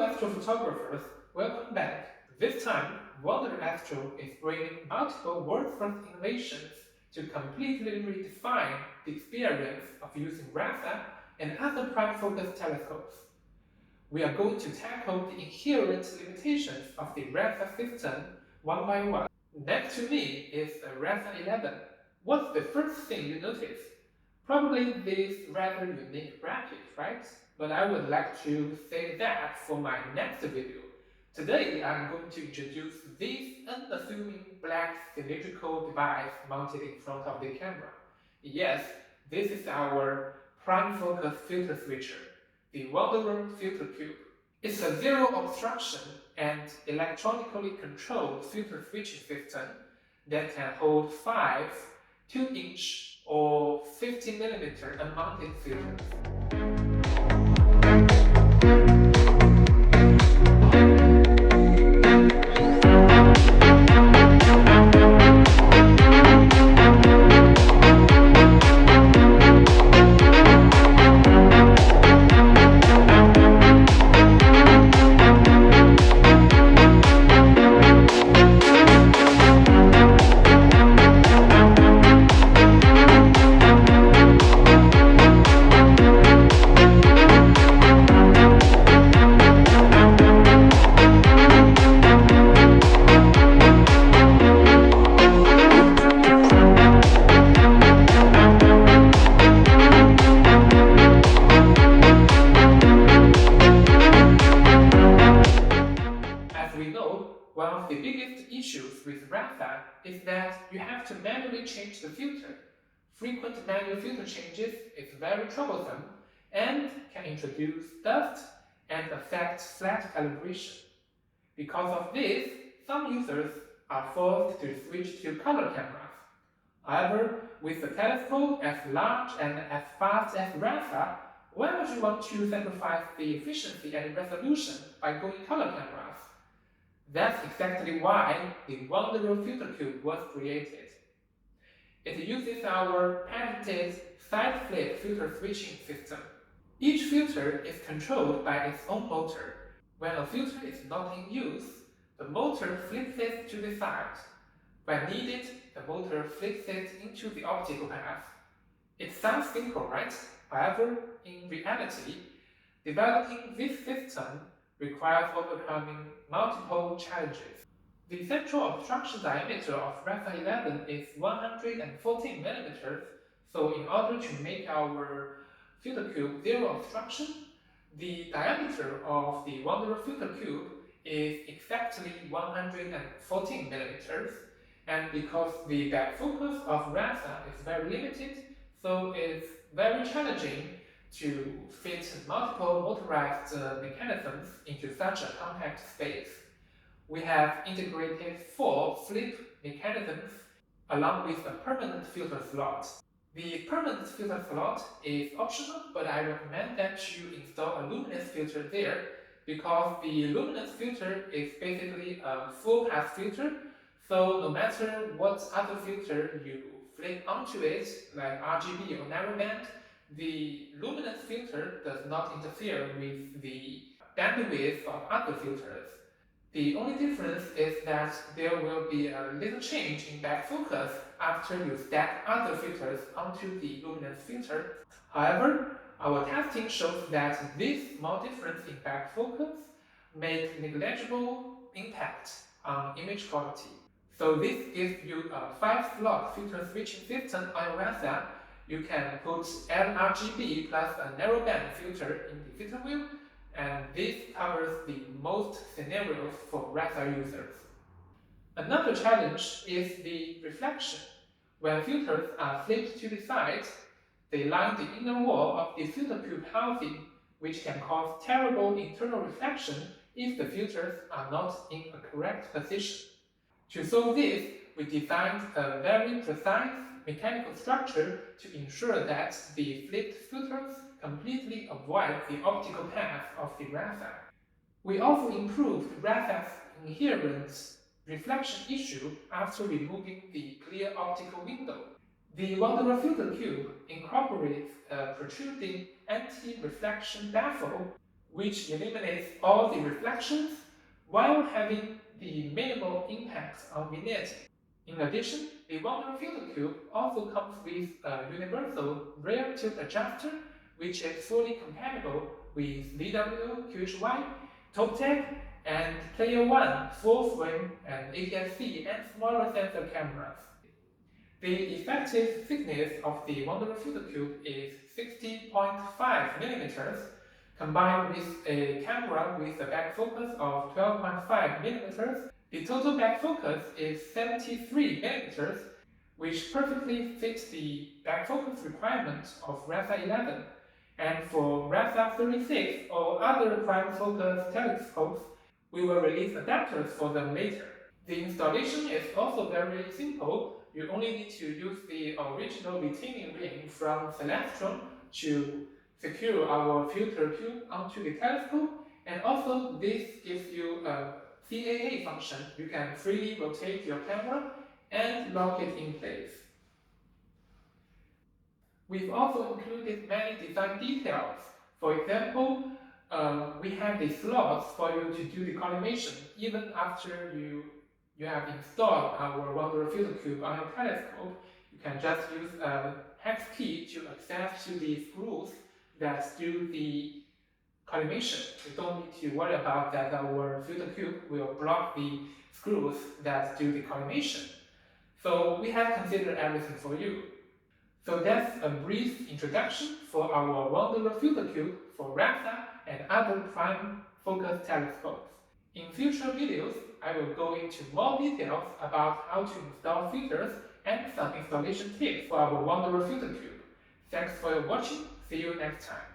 astrophotographers, welcome back. This time, Wanderer Astro is bringing multiple world-first innovations to completely redefine the experience of using RASA and other prime-focus telescopes. We are going to tackle the inherent limitations of the RASA system one by one. Next to me is a RASA 11. What's the first thing you notice? Probably this rather unique bracket, right? But I would like to save that for my next video. Today I'm going to introduce this unassuming black cylindrical device mounted in front of the camera. Yes, this is our prime focus filter switcher, the Wanderer FilterCube. It's a zero obstruction and electronically controlled filter switching system that can hold 5 2-inch or 50mm unmounted filters. One of the biggest issues with RASA is that you have to manually change the filter. Frequent manual filter changes is very troublesome and can introduce dust and affect flat calibration. Because of this, some users are forced to switch to color cameras. However, with a telescope as large and as fast as RASA, why would you want to sacrifice the efficiency and resolution by going color cameras? That's exactly why the Wanderer FilterCube was created. It uses our patented side-flip filter switching system. Each filter is controlled by its own motor. When a filter is not in use, the motor flips it to the side. When needed, the motor flips it into the optical path. It sounds simple, right? However, in reality, developing this system requires overcoming multiple challenges. The central obstruction diameter of RASA 11 is 114mm, so in order to make our FilterCube zero obstruction, the diameter of the Wanderer FilterCube is exactly 114mm, and because the back focus of RASA is very limited, so it's very challenging to fit multiple motorized mechanisms into such a compact space. We have integrated 4 flip mechanisms along with a permanent filter slot. The permanent filter slot is optional, but I recommend that you install a luminous filter there because the luminous filter is basically a full pass filter, so no matter what other filter you flip onto it, like RGB or narrowband, the luminous filter does not interfere with the bandwidth of other filters. The only difference is that there will be a little change in back focus after you stack other filters onto the luminous filter. However, our testing shows that this small difference in back focus makes negligible impact on image quality. So this gives you a 5-slot filter switching system on your RASA. You can put RGB plus a narrowband filter in the filter wheel, and this covers the most scenarios for RASA users. Another challenge is the reflection. When filters are flipped to the side, they line the inner wall of the FilterCube housing, which can cause terrible internal reflection if the filters are not in a correct position. To solve this, we designed a very precise mechanical structure to ensure that the flipped filters completely avoid the optical path of the RASA. We also improved RASA's inherent reflection issue after removing the clear optical window. The Wanderer FilterCube incorporates a protruding anti-reflection baffle which eliminates all the reflections while having the minimal impact on vignetting. In addition, the Wanderer FilterCube also comes with a universal rear tilt adjuster, which is fully compatible with VW, QHY, TopTech, and Player One full frame and APS-C and smaller sensor cameras. The effective thickness of the Wanderer FilterCube is 60.5mm, combined with a camera with a back focus of 12.5mm. The total back focus is 73mm, which perfectly fits the back focus requirements of RASA 11. And for RASA 36 or other prime focus telescopes, we will release adapters for them later. The installation is also very simple. You only need to use the original retaining ring from Celestron to secure our filter cube onto the telescope, and also this gives you a CAA function. You can freely rotate your camera and lock it in place. We've also included many design details. For example, we have the slots for you to do the collimation even after you have installed our Wanderer FilterCube on your telescope. You can just use a hex key to access to the screws that do the collimation. You don't need to worry about that our FilterCube will block the screws that do the collimation. So we have considered everything for you. So that's a brief introduction for our Wanderer FilterCube for RASA and other prime focus telescopes. In future videos, I will go into more details about how to install filters and some installation tips for our Wanderer FilterCube. Thanks for watching. See you next time.